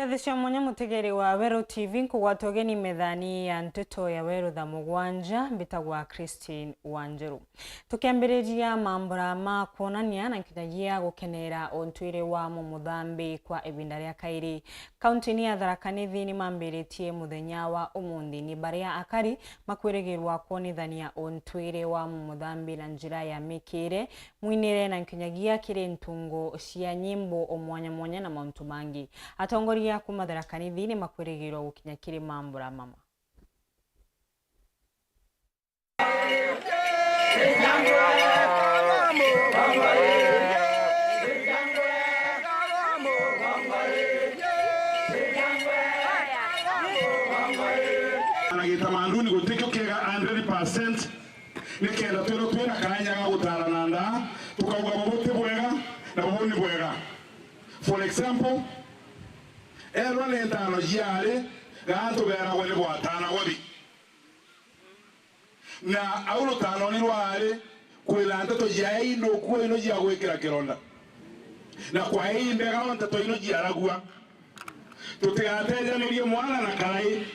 Kiathisha mwenye mutegeri wa Wero TV nkugwatogeni methani ya nteto ya Wero tha mugwanja mbitagwa Christine Wanjeru. Tukiambiriria mambura ma kuonania na nkinyagia gukenera ontwire wa mumuthambi kwa ibinda ria kairi. Kaunti ya Tharaka Nithi ni mambiritie muthenya wa umuthi ni baria akari makwirigirwa kuonithania ontwire wa mumuthambi na njira ya mikire mwinire na nkinyagia kiri ntungo cia nyimbo omwanya mwanya na mauntu mangi. Atongoria kuma Tharaka Nithi ni makwirigirwo gukinya kiri mambura mama. Anagitamanduni gutiko kega 100% nikenda twira kanya ga gutarana nda tukauga mubuti bwega na bubuni bwega. For example, ero nendano jiare gantu bera wele bwatana gobi na aulo tano ni rware kwilanda to jai no kuwe no jia gwekira kironda na kwa hii mbega onta to ino jiaragua tutigateja nirie mwana na karai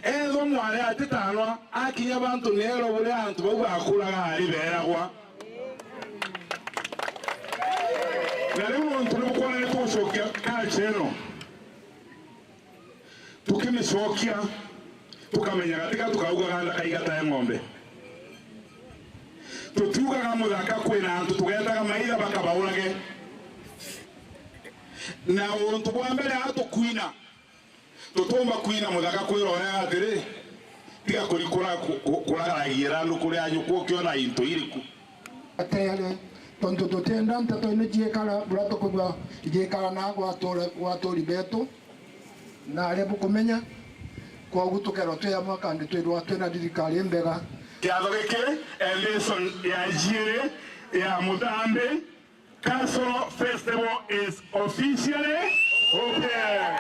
ezo mwale atitanwa akinya bantu nero bule antu bagwa akuraga ari beragwa na leo muntu nukwana kushokia kacheno tukimishokia tukamenya katika tukauga ganda kaigata ya ng'ombe tutiuga ga muthaka kwina antu tugetaga maitha bakabaurage na untu bwa mbere atukwina tutumba kwina muthaka kwirorera atiri tiga kurikura kuragaragira nukuri anyu kukiona into iriku atele tonto tutenda ntato nijiekala burato kugwa ijiekala na gwatori beto na lebu kumenya kwa gutukero tya mwaka ndi twirwa twena dirikali mbega kiatho giki election ya jire ya muthambi Castle Festival is officially open.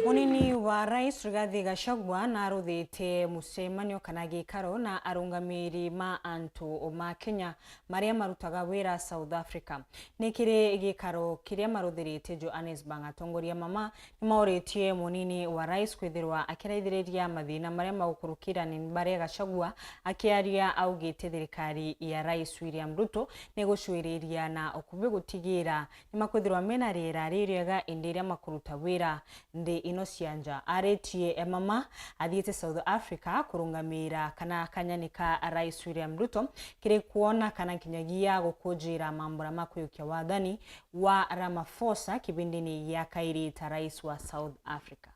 Munini wa Rais Rigathi Gachagua na aruthite mucemanio kana gikaro na arungamiri ma antu ma Kenya maria marutaga wira South Africa. Nikire gikaro kiria maruthirite Johannesburg atongoria mama ni mauritie munini wa Rais kwithirwa akiraithiriria mathina maria magukurukira ni baria Gachagua akiaria augite thirikari ya Rais William Ruto ni gucwiriria na okubi gutigira ni makwithirwa mena riera ririega indiria makuruta wira ndi ino cianja aretie mama athiete South Africa kurungamira kana kanyanika Rais William Ruto kire kuona kana kinyagia gukujira mambura makuyukia wathani wa Ramaphosa kibindini ya kairi ta Rais wa South Africa.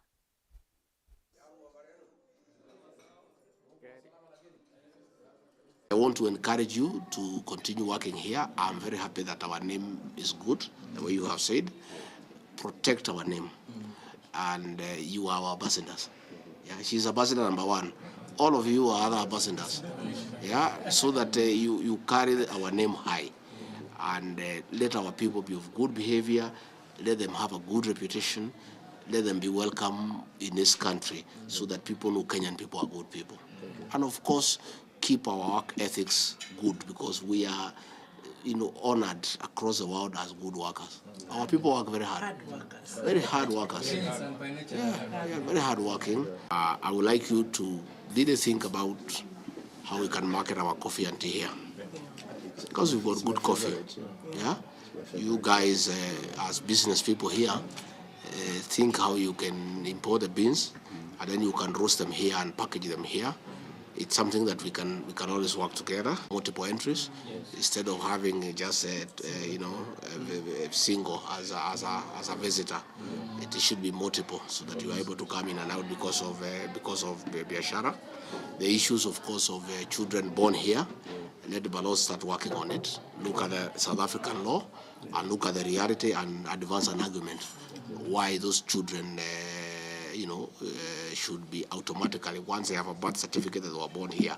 I want to encourage you to continue working here. I'm very happy that our name is good, the way you have said. Protect our name. And you are our ambassadors. Yeah, she's ambassador number one. All of you are other ambassadors. Yeah, so that you carry our name high, and let our people be of good behavior. Let them have a good reputation. Let them be welcome in this country, so that people know Kenyan people are good people. And of course, keep our work ethics good, because we are, honored across the world as good workers. Our people work very hard. Very hard workers. Yeah, very hard working. I would like you to really think about how we can market our coffee and tea here, because we've got good coffee. Yeah, you guys as business people here, think how you can import the beans and then you can roast them here and package them here. It's something that we can always work together, multiple entries, instead of having just a single as a visitor. It should be multiple, so that you are able to come in and out because of biashara. The issues, of course, of children born here. Let the Balos start working on it. Look at the South African law and look at the reality and advance an argument why those children should be automatically, once they have a birth certificate that they were born here,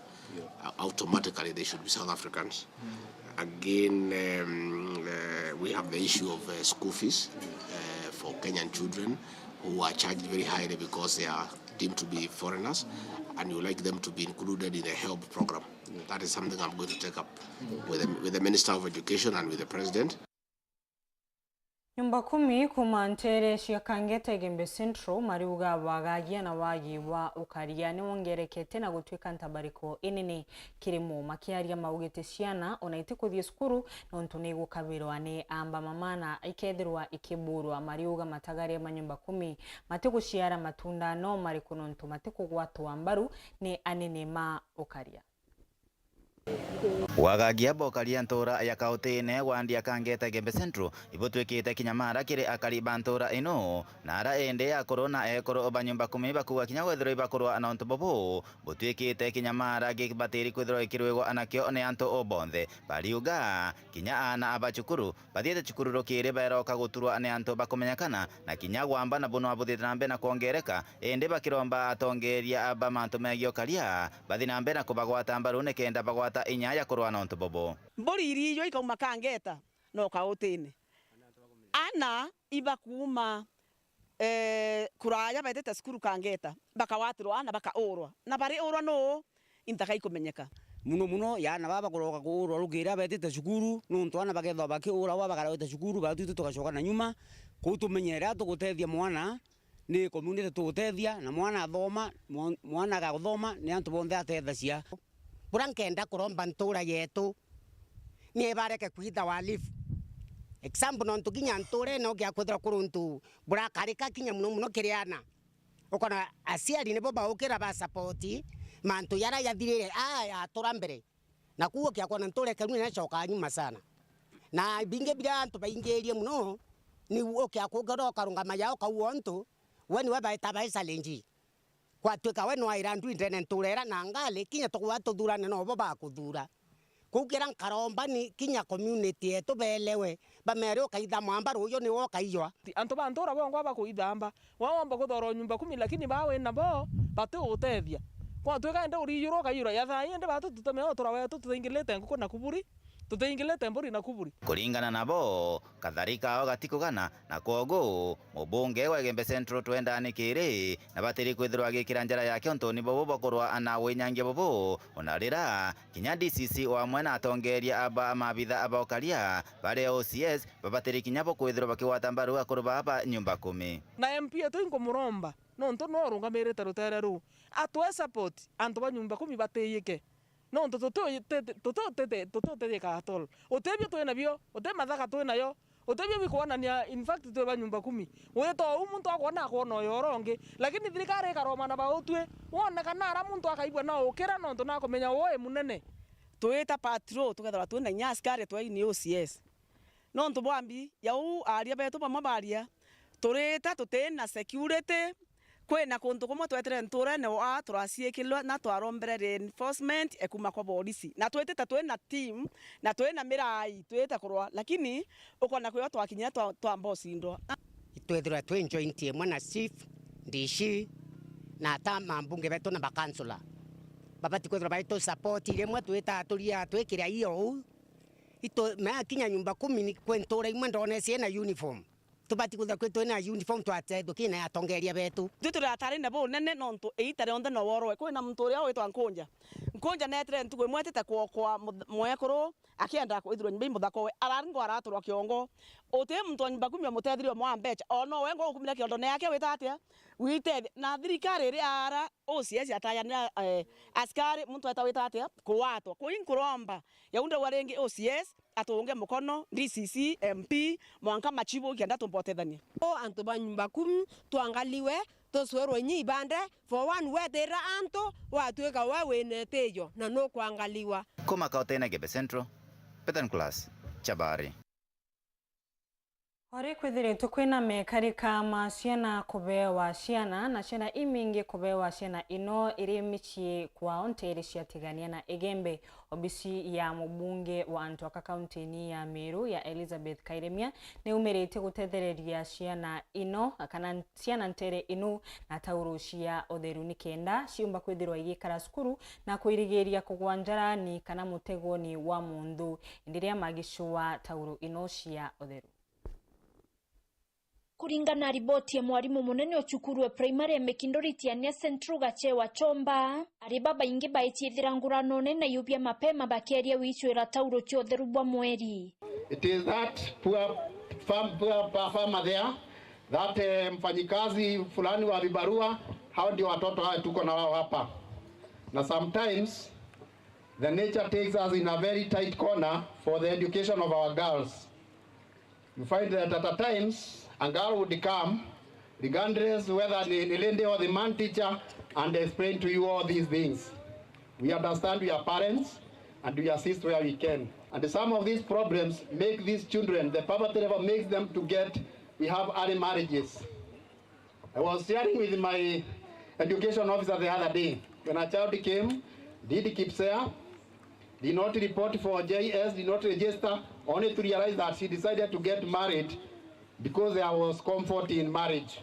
automatically they should be South Africans. Again, we have the issue of school fees for Kenyan children who are charged very highly because they are deemed to be foreigners, and you like them to be included in the HELB program. That is something I'm going to take up with the Minister of Education and with the President. Nyumba 10 kumantere shiakangeta Igembe Central mariuga wagagia na wagi wa ukaria ni wongerekete na gutwika ntabariko inini kirimo makiaria maugete ciana onaite kuthie skuru nontu ni gukabirwa ni amba mamana ikethirwa ikiburwa mariuga matagaria manyumba 10 matiguciara matunda no mariko nontu matikugwatwa mbaru ni anene ma ukaria. Wagagia bokaria ntora ya kautine wandia kangeta Igembe Central ibutwikite kinyamara kiri akariba ntora ino nara ende ya corona ekoro banyumba 10 bakuwa kinya wethero ibakorwa anonto bobo butwikite kinyamara gibatiri kwethero ikirwego anakyo ne anto obonthe bariuga kinya ana abachukuru bathiete chukuru rokire baeroka guturwa ne anto bakomenyakana na kinya gwamba na bono abuthite nambe na kuongereka ende bakiromba atongeria aba manto megio karia bathi nambe na kubagwata mbaru ne kenda bagwata inyaya korwa nonto bobo mbori iriyo ikauma kangeta no kautine ana ibakuma kuraya betete skuru kangeta bakawatirwa ana bakaurwa na bari urwa no intaka ikumenyeka muno yana baba kuroka kurwa rugira betete skuru nonto ana bagetho bakiura wa bakarota skuru batutu tugacoka na nyuma kutumenyera tugutethia mwana ni community tugutethia na mwana mwana agathoma ni antu bonthe atethacia burankenda kuromba ntura yetu ni bareke kwitha walifu example no ntukinya nture no gya kwithira kuruntu burakarika kinya muno kiriana ukona asiari nebo baukira ba support mantu yara yathirire atura mbere na kuo kya kwana nture kanu na choka nyuma sana na binge bira antu baingerie muno ni ukya kugoro karunga mayao kauontu weni wabaita ba challenge kwa tweka we no airandu indene nturera na ngale kinya tukwa tuthurane no bo bakuthura kukira nkaromba ni kinya community yetu belewe bamere ukaitha mwamba ruyo ni woka iywa antu bantura bongo abakuithamba waomba kuthoro nyumba 10 lakini bawe na bo batu utethia kwa tweka ende uriyuro kayura ya thai ende batu tutame otura wetu tuthingilete nguko na kuburi tuthingilete mburi na kuburi kuringana nabo katharika gatikugana na kogo mubunge wa Igembe Central twendani kiri na batiri kwithirwa agikira njara yake ontoni bobo bokorwa ana winyangia bobo onarira kinya DCC wa mwena atongeria aba mabitha abokaria bare OCS babatiri kinya bo kwithirwa bakiwata mbaru akorba aba nyumba 10 na MP etu inkumuromba nonto no rungamirite rutere ru atwe support antu ba nyumba 10 bateyike no toto katol otebyo twena bio otemathaka twena yo otebyo bikuonania in fact twe ba nyumba 10 weto umuntu akona akona yoronge lakini thirikari karoma na bautwe wona kana ara muntu akaibwa no ukira no ndo nakomenya woe munene twita patrol tukethera twena nyaskari twa ini OCS no ndo bwambi yau aria betu bamabaria turita tutena security kwena kuntu kumwe twetere nture ne wa turasiekilwa na twarombere reinforcement ekuma kwa polisi na tweteta twena team na twena mirai tweta kurwa lakini ukona kwe twakinya twa mbosindo twethira twe joint emwe na chief ndishi na tama mbunge betu na bakansula babati kwethira baito support ile mwe tweta tulia twekira iyo ito ma kinya nyumba 10 kwentura imwe ndone ciena uniform tubati kutha kwetu na uniform twatedo kina atongeria betu tutura atari na bo nene nonto eitare onde no worwe kwina muntu ria witwa nkunja netre ntugwe mwetete kwa mwekoro akienda kwithirwa nyimba muthako we araringo araturwa kiongo ote muntu nyimba 10 mutethirwe mwa mbecha ono we ngo kumira kiondo ne yake witatia wite na thirikari ri ara OCS ataya askari muntu witatia kuwatwa kuinkuromba yaunda warengi OCS atunge mukono DCC MP mwanka machibo kienda tumpotethania antu ba nyumba 10 tuangaliwe toswero nyi bande for one wetera anto watweka wewe netejo na no kuangaliwa kuma kautene Igembe Central Peter Class Chabari Ore kwithiritwo kwina mekarika ma ciana kubewa ciana na ciana imingi kubewa ciana ino iri michi kwa onteri ciatigania na Igembe obisi ya mubunge wa Antwaka kaunti ni ya Meru ya Elizabeth Kairemia ne umerete gutethereria ciana ino kana ciana ntere inu na tauru cia otheru ni kenda ciumba kwithirwa igikara skuru na kuirigiria kugwanjara ni kana mutego ni wa mundu indiria magicua tauru ino cia otheru Kuringana na riboti ya mwarimu munene wa cukuru wa primary ya Mekindoriti ya Central Gachewa Chomba, ari baba ingi baitithira ngurano nene yubia mapema bakeria wichwira tauro chiotheru bwa mweri. It is that poor farmer there, that mfanyikazi fulani wa vibarua, hao ndio watoto hao tuko na wao hapa. Na sometimes the nature takes us in a very tight corner for the education of our girls. You find that at times a girl would come, regardless whether the lady or the man teacher, and explain to you all these things. We understand we are parents and we assist where we can. And some of these problems make these children, the poverty level makes them to we have early marriages. I was sharing with my education officer the other day. When a child came, did keep there, did not report for JS, did not register, only to realize that she decided to get married because there was comfort in marriage.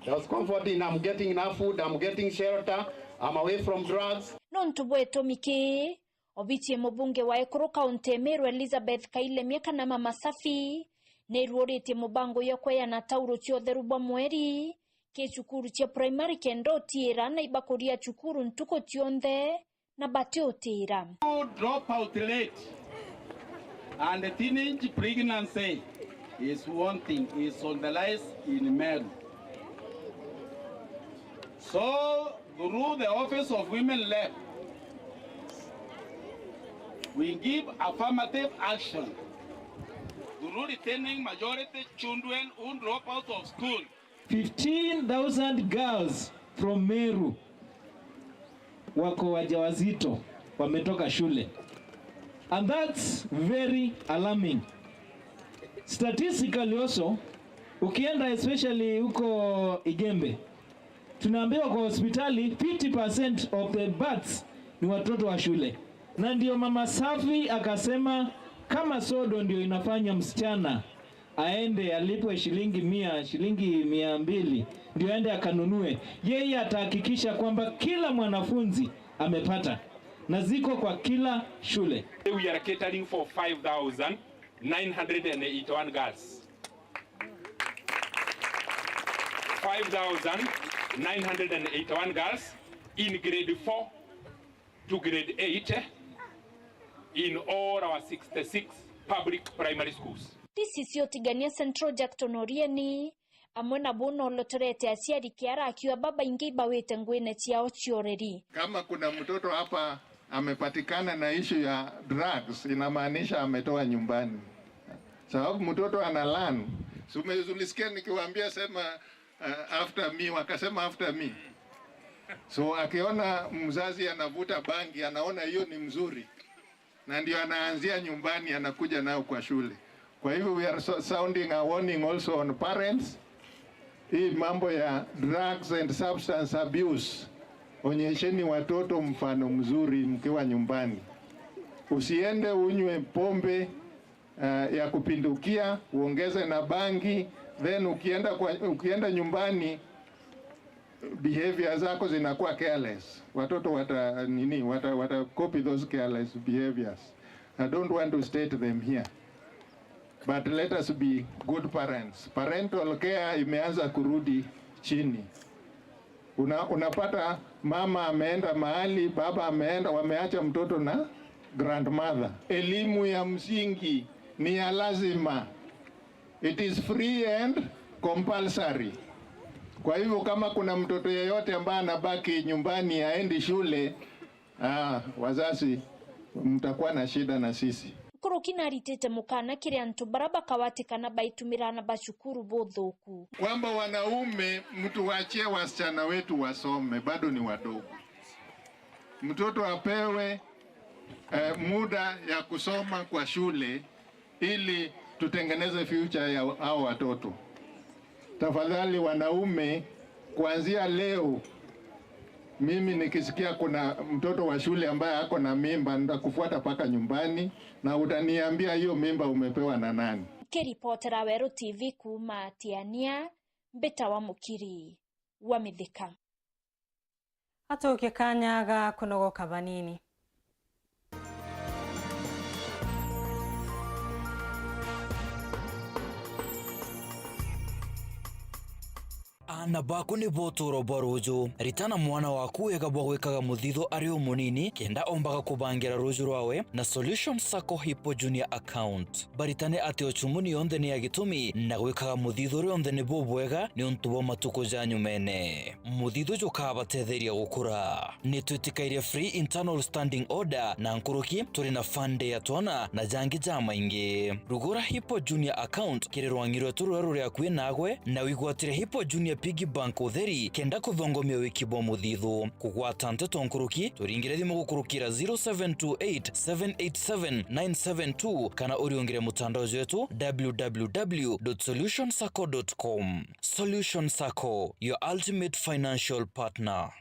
There was comfort in I'm getting enough food, I'm getting shelter, I'm away from drugs. Nontubweto mike, obitie mubunge wa Ekuru County Meru Elizabeth Kaile miaka na mama safi, neruorete mubango yokweya na tauro chiotheru bwa mweri, ke chukuru chia primary kendo tira na ibakoria chukuru ntuko tionde na bateo tira. Drop out late and the teenage pregnancy is one thing, is on the list in Meru. So through the Office of Women Lab, we give affirmative action through retaining majority children who drop out of school. 15,000 girls from Meru wako wajawazito wametoka shule, and that's very alarming. Statistically also, ukienda especially huko Igembe, tunaambiwa kwa hospitali 50% of the births ni watoto wa shule. Na ndio mama safi akasema kama sodo ndio inafanya msichana aende alipwe shilingi 100, shilingi 200 ndio aende akanunue, yeye atahakikisha kwamba kila mwanafunzi amepata na ziko kwa kila shule. We are catering for 5,981 girls. 5,981 girls in grade 4 to grade 8 in all our 66 public primary schools. This is yotigania Central Jackton Orieni, amona bono lotorete asiari kiara akiwa baba ingi bawete ngwene tiao chioreri. Kama kuna mtoto hapa amepatikana na issue ya drugs, inamaanisha ametoa nyumbani. Sababu mtoto analan. Ulisikia nikiwaambia sema after me, wakasema after me. So akiona mzazi anavuta bangi, anaona hiyo ni mzuri, na ndio anaanzia nyumbani, anakuja nao kwa shule. Kwa hivyo we are sounding a warning also on parents. Hii mambo ya drugs and substance abuse, onyesheni watoto mfano mzuri mkiwa nyumbani. Usiende unywe pombe ya kupindukia, uongeze na bangi, then ukienda nyumbani behavior zako zinakuwa careless. Watoto wata copy those careless behaviors. I don't want to state them here, but let us be good parents. Parental care imeanza kurudi chini. Unapata mama ameenda mahali, baba ameenda, wameacha mtoto na grandmother. Elimu ya msingi ni ya lazima. It is free and compulsory. Kwa hivyo kama kuna mtoto yeyote ambaye anabaki nyumbani aendi shule, wazazi mtakuwa na shida na sisi. Kurukina ritete mukana kiri antu baraba kawatikana baitumirana bashukuru bodhoku. Kwamba wanaume mtuwachie wasichana wetu wasome, bado ni wadogo. Mtoto apewe muda ya kusoma kwa shule ili tutengeneze future ya hao watoto. Tafadhali wanaume, kuanzia leo mimi nikisikia kuna mtoto wa shule ambaye ako na mimba, nitakufuata paka nyumbani na utaniambia hiyo mimba umepewa na nani. Kiripotera Weru TV kuma Tiania, Beta wa Mukiri wa Mithika. Hata ukikanyaga kunogoka banini. na baku ni botoro baruju ritana mwana waku wega bwa gwikaga muthitho ari o munini kenda ombaga kubangira ruju rwawe na Solution Sacco Hippo Junior account baritane ati ochumuni yonde ni agitumi na gwikaga muthitho rionde ni bobwega ni untubo matuko janyu mene muthitho jukabatetheria gukura ni twitikaire free internal standing order na nkuruki turi na fande ya twana na jangi jama ingi rugura Hippo Junior account kire rwangirwe tururu ria kwi nagwe na wigwatire Hippo Junior Piggy Bank utheri kenda kuthongomia wikibwa muthithu kugwata nteto nkuruki turingire thimu gukurukira 0728787972 kana uriongire mutandao wetu www.solutionsacco.com. Solution Sacco, your ultimate financial partner.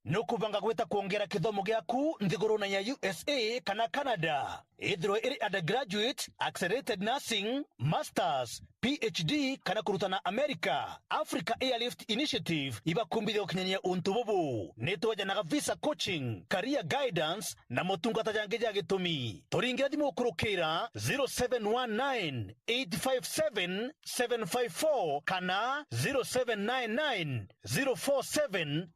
Nukubanga gweta kuongera kithomo gyaku nthiguruna ya USA kana Canada ithiro iri undergraduate, accelerated nursing, masters, PhD kana kurutana America. Africa Airlift Initiative ibakumbithia ukinyania untu bubu nitwajanaga visa coaching, career guidance na motungata jange ja gitumi turingira thimu kurukira 0719857754 kana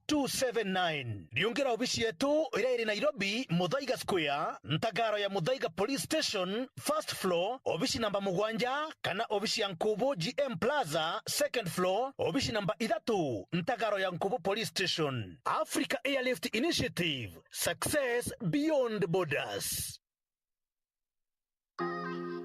0799047279 riongera obishi yetu ira iri Nairobi Muthaiga Square Ntagaro ya Muthaiga Police Station first floor obishi namba 7 kana obishi ya Nkubu GM Plaza second floor obishi namba 3 Ntagaro ya Nkubu Police Station. Africa Airlift Initiative, success beyond borders.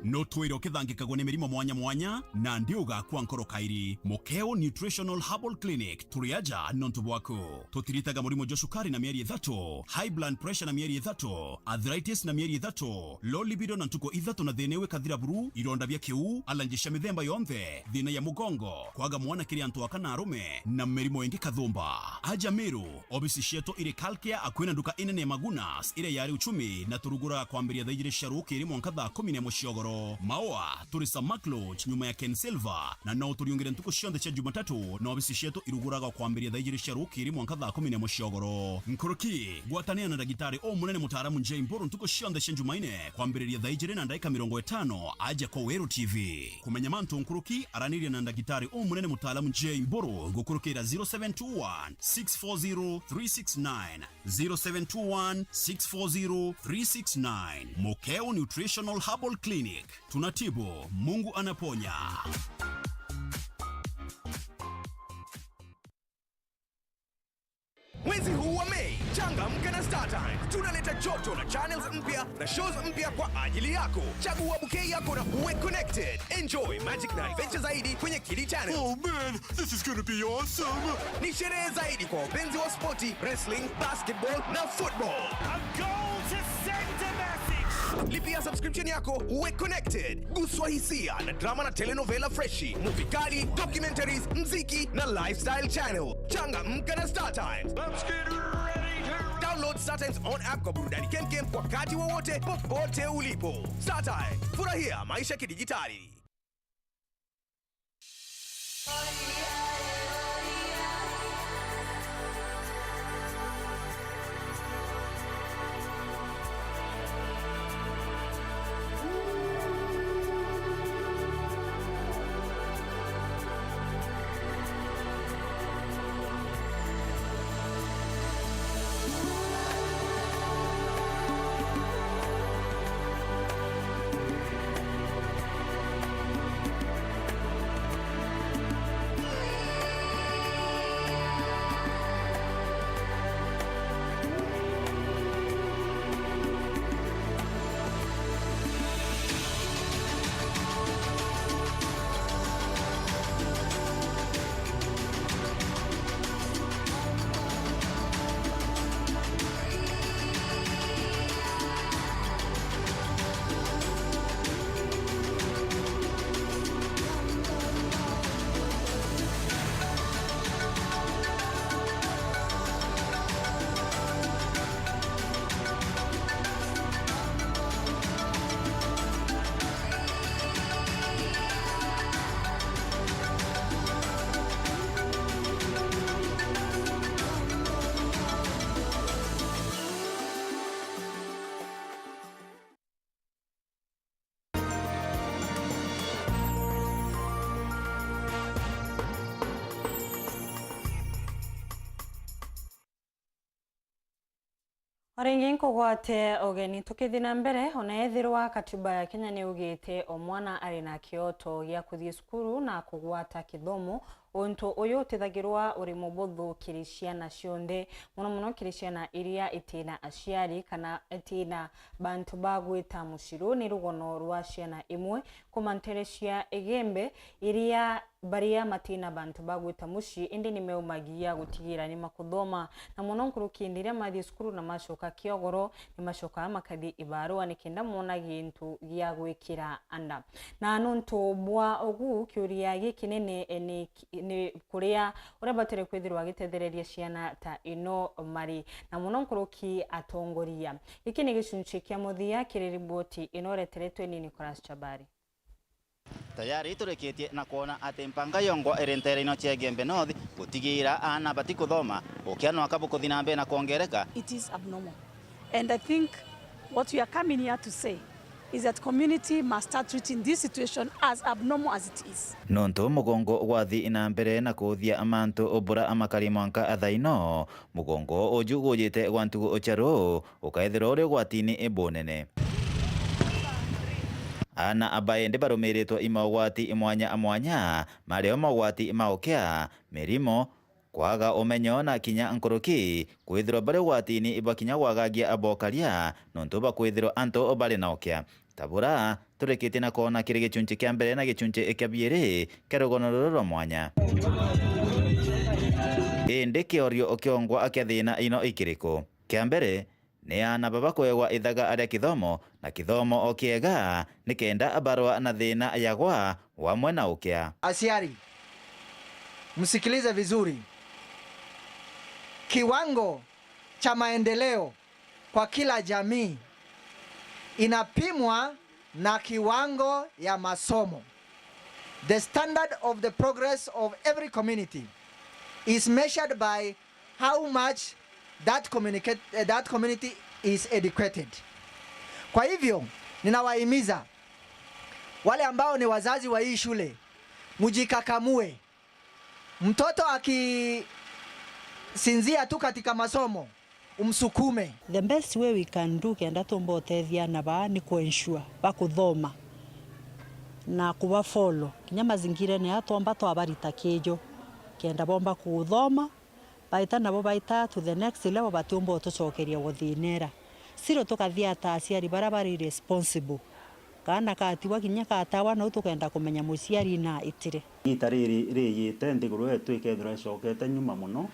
No twiro kithangikagwo ni mirimo mwanya mwanya na ndiuga kwa nkoro kairi Mokeo Nutritional Herbal Clinic turiaja nontu bwako tutiritaga murimo joshukari na mieri 3 high blood pressure na mieri 3 arthritis na mieri 3 low libido na ntuko 3 na thinewe kathira buru ironda bya kiu alanjisha mithemba yonthe thina ya mugongo kwaga mwana kiri antu akana arume na mirimo ingi kathumba aja miru obisi sheto iri kalkia akwina nduka inene Magunas ire yari uchumi na turugura kwambiria thaijire sharuki iri mwankatha 10 mushogoro Maoa turisa Macloch nyuma ya Ken Silva na no turiongere ntuko shionde cha Jumatatu na obisi sheto iruguraga kwambiria thaijire sharuki iri mwankatha 10 mushogoro nkuruki gwatania na dagitari o munene mutaaramu Njei Mburu ntuko shionde cha Jumaine kwambiria thaijire na ndaika 50 aja kwa Weru TV kumenya mantu nkuruki araniria na dagitari o munene mutaaramu Njei Mburu gukurukira 0721 640 369 0721 640 369 Mokeo Nutritional Herbal Clinic. Tunatibu, Mungu anaponya. Mwezi huu wa Mei, changamka na StarTimes. Tunaleta joto na channels mpya na shows mpya kwa ajili yako. Chagua bouquet yako na uwe connected. Enjoy magic na adventure zaidi kwenye Kili Channel. Oh man, this is gonna be awesome. Ni sherehe zaidi kwa wapenzi wa spoti, wrestling, basketball na football. A goal to send a message. Lipia subscription yako uwe connected. Guswa hisia na drama na telenovela freshi, movie kali, documentaries, mziki na lifestyle channel. Changamka na StarTimes. Let's get ready to download StarTimes on app kwa burudani kemkem wakati wowote popote ulipo. StarTimes, furahia maisha kidijitali. Oringi nkogwate ogeni tukithina mbere ona ethirwa katiba ya Kenya ni ugite omwana ari na kioto gya kuthie skuru na kugwata kithomo untu uyu tithagirwa uri mubuthu kiriciana cionde muno kiriciana iria itina aciari kana itina bantu bagwita mushiru ni rugono rwa ciana imwe kumanterecia igembe iria baria matina bantu bagwita mushi indi ni meumagia gutigira ni makuthoma na muno nkurukindire mathi skuru na mashoka kiogoro ni mashoka makadi ibarua ni kenda mona gintu gya gwikira anda na nuntu bwa ogu kiuria gikinene ni kuria urabatere kwithirwa gitethereria ciana ta ino mari na muno nkuruki atongoria iki ni gicunci kia muthia kiri riboti ino reteretwe ni Nicholas Chabari. Tayari tureketie na kuona ati mpanga yongwa erentere ino cia Gembe North gutigira ana bati kuthoma ukiano akabukuthi na mbe na kuongereka. It is abnormal, and I think what we are coming here to say is that community must start treating this situation as abnormal as it is. Nonto mugongo gwathi ina mbere na kuthia amantu obura amakari mwanka athaino mugongo ojugo yete gwantu ocharo ukaithira uri gwatini ebonene ana abaende barumiritwo imagwati imwanya amwanya mario magwati imaokea mirimo kwaga umenyo na kinya nkuruki kwithirwo bari gwatini ibakinya gwagagia abokaria nonto bakwithirwo anto obari naokea tabura turekete na kona kiri gicunci kia mbere na gicunci ekiabiere kerogono roro mwanya ende kiorio okiongwa akiathina ino ikiriko kia mbere ni ana baba kwegwa ithaga aria kithomo na kithomo okiega nikenda abarwa na thina yagwa wa mwena ukia. Asiari, msikilize vizuri. Kiwango cha maendeleo kwa kila jamii inapimwa na kiwango ya masomo. The standard of the progress of every community is measured by how much that community is educated. Kwa hivyo ninawahimiza wale ambao ni wazazi wa hii shule mujikakamue. Mtoto akisinzia tu katika masomo umsukume. The best way we can do kenda tumbotethia na ba ni kuensure bakuthoma na kuba follow kinya mazingira ni atomba twabarita kijo kenda bomba kuthoma baita nabo baita to the next level batumbo tucokeria guthinera siro tukathia ta aciari barabari responsible kana katiwa kinya katawa no tukenda kumenya muciari na itire itariri riyite ndiguru yetu ikethira icokete nyuma muno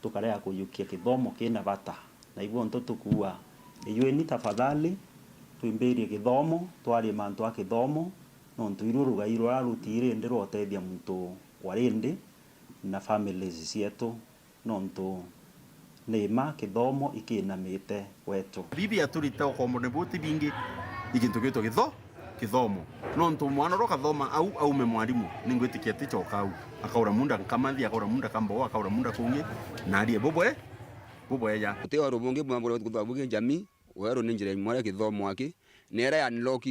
tukarea kuyukia kithomo kina bata na ibuo nto tukua iwe ni tafadhali tuimbirie kithomo twari mantu a kithomo no ntuiruruga irwa rutire ndiro tethia muntu warindi na families cietu nonto nema kithomo ikinamite wetu bibi aturite okomone buti bingi ikintu gito kithomo nonto mwana roka thoma au me mwalimu ningwitikia ticho kau akaura munda kamathi akaura munda kambo akaura munda kungi na arie boboe ya teo rubungi mwamburo kuthabuge jamii wero ninjire mware kithomo aki nera unlock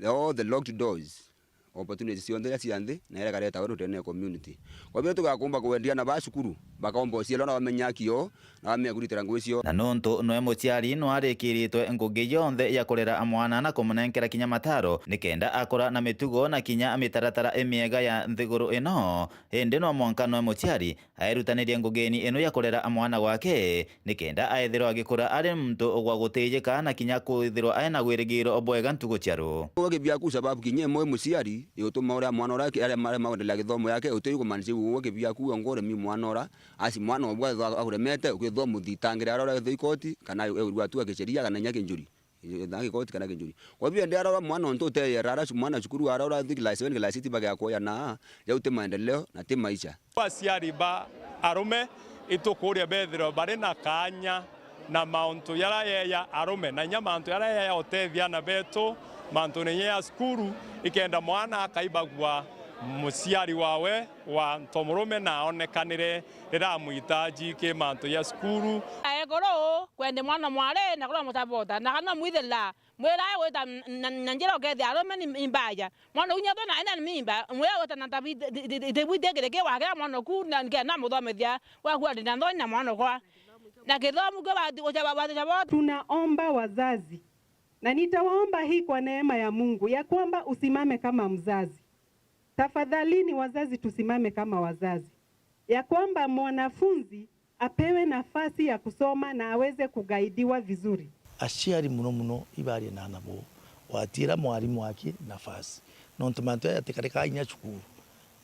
all the locked doors opportunities cionthe cianthi na ere kareta wero tene community kwa hivyo tugakumba kwendia na bashukuru bakaombo cielo na bamenya kio na bamenya kuritira ngwicio na nonto no emuciari no arikiritwe ngugi yonthe ya kurera amwana na kumunenkera kinya mataro nikenda akora na mitugo na kinya amitaratara emiega ya nthiguru ino ende no mwanka no emuciari airutanirie ngugeni ino ya kurera amwana gwake nikenda aithirwo agikura ari muntu ogwa gutijika na kinya kuithirwo aina gwirigiro obwega ntugo ciaru ogibia ku sababu kinye mo emuciari yotuma ora mwana ora ari mare mawendelea githomo yake utuiko manzi ogibia ku ngore mi mwana ora asi mwana obwa akuremete ukithomo thitangira arora thikoti kana eurwa tu akiceria kana nyake njuri ndangi koti kana kinjuri kwa hivyo ndio arora mwana ntote yarara mwana shukuru arora thikila 7 kila 6 baga yakoya na yaute maendeleo na te maisha asiari ba arume itukuria bethiro bari na kanya na mauntu yara ya arume na nya mauntu yara ya otethia na beto mauntu ne ya skuru ikenda mwana akaibagwa musiari wawe wa ntomurume na onekanire rira muitaji ke manto ya skuru aegoro kwende mwana mware na kula mutabota na kana mwithela mwera weta nanjero ke de arome ni imbaya mwana unya to na ina ni mimba mwera weta na tabi de wide ke wa ga mwana ku na ke na muthomethia wa kwa ndina ndo na mwana kwa na githomo ngo bati tunaomba wazazi, na nitawaomba hii kwa neema ya Mungu, ya kwamba usimame kama mzazi. Tafadhalini wazazi, tusimame kama wazazi, ya kwamba mwanafunzi apewe nafasi ya kusoma na aweze kugaidiwa vizuri. Aciari muno ibari na nabo watira mwalimu wake nafasi nonto mantu ya tekareka inya cukuru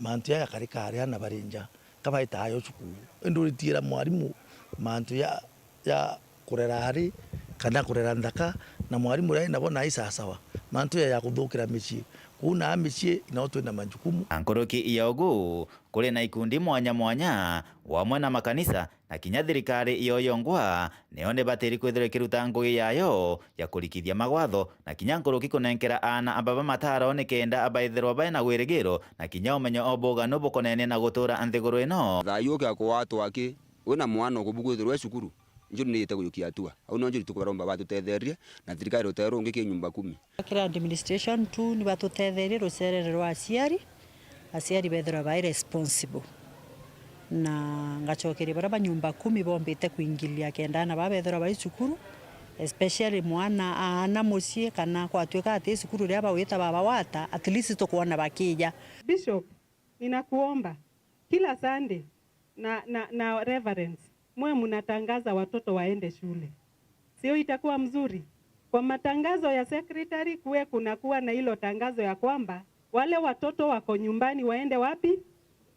mantu ya kareka ari na barenja kama itayo cukuru nduri tira mwalimu mantu ya kurera ari kana kurera ndaka na mwalimu rai nabo na isa sawa mantu ya kuthukira mici kuna mici na twina majukumu ankoroki iyogu kuri na ikundi mwanya mwanya wamwe na makanisa na kinya thirikari iyo yongwa neone batiri kwithira kiruta ngugi yayo ya kurikithia magwatho na kinya nkoroki kunenkera ana ababa mataro ni kenda abaithirwa baina gwirigiro na kinya umenyo oboga no bokonene na gutura anthiguru ino thayuke akwatu aki wina mwana kubuguthirwe cukuru njuri ni yitaguyukia atua au no njuri tukubaromba batutetherie na thirikari uterungi ki nyumba 10 kira administration tu ni batutetherie rucerere rwa aciari bethira ba responsible na ngachokeri bara nyumba 10 bombite kuingilia kenda na babethira ba cukuru especially mwana ana mucie kana kwatuika ati cukuru ria bawita baba wata at least tukuona bakija. Bishop, ninakuomba kila Sunday na reverence mwe mnatangaza watoto waende shule, sio? Itakuwa mzuri kwa matangazo ya secretary kuwe kunakuwa na hilo tangazo ya kwamba wale watoto wako nyumbani waende wapi?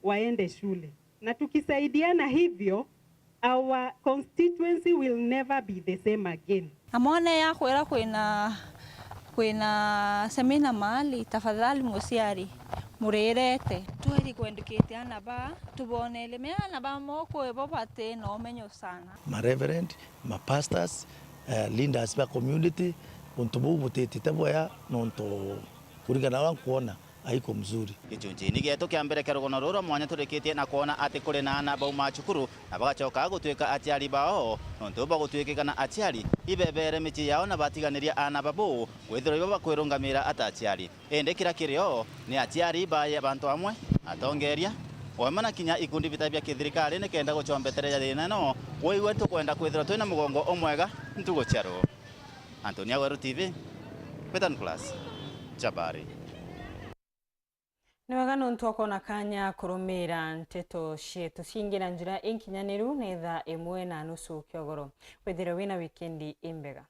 Waende shule. Na tukisaidiana hivyo, our constituency will never be the same again. Amone ya kwera kwina semina mahali, tafadhali musiari murerete tweri kwendikite anaba tubone eleme anaba moko ebo bate no menyo sana ma reverend ma pastors leaders ba community untubu butete taboya nonto kurigana wa kuona aiko mzuri gicunjini geto kia mbere kerugono ruro mwanya turikitie na kuona ati kuri na ana bau macukuru na bagacoka gutwika aciari bao nonto bagutwikika na aciari ibebere mici yao na batiganiria ana babu gwithiro ibo bakwirungamira ata aciari ende kira kirio ni aciari baye bantu amwe atongeria wamana kinya ikundi bitabia kithirikari ni kenda gucombetereja thina no woiwe tukwenda kwithira twina mugongo omwega ntugo charo Antonia Weru TV Petan Plus Jabari Niwega nontu akona kanya kurumira nteto cietu cingira njira inkinyaniru netha 1:30 kiogoro withire wina wikendi imbega.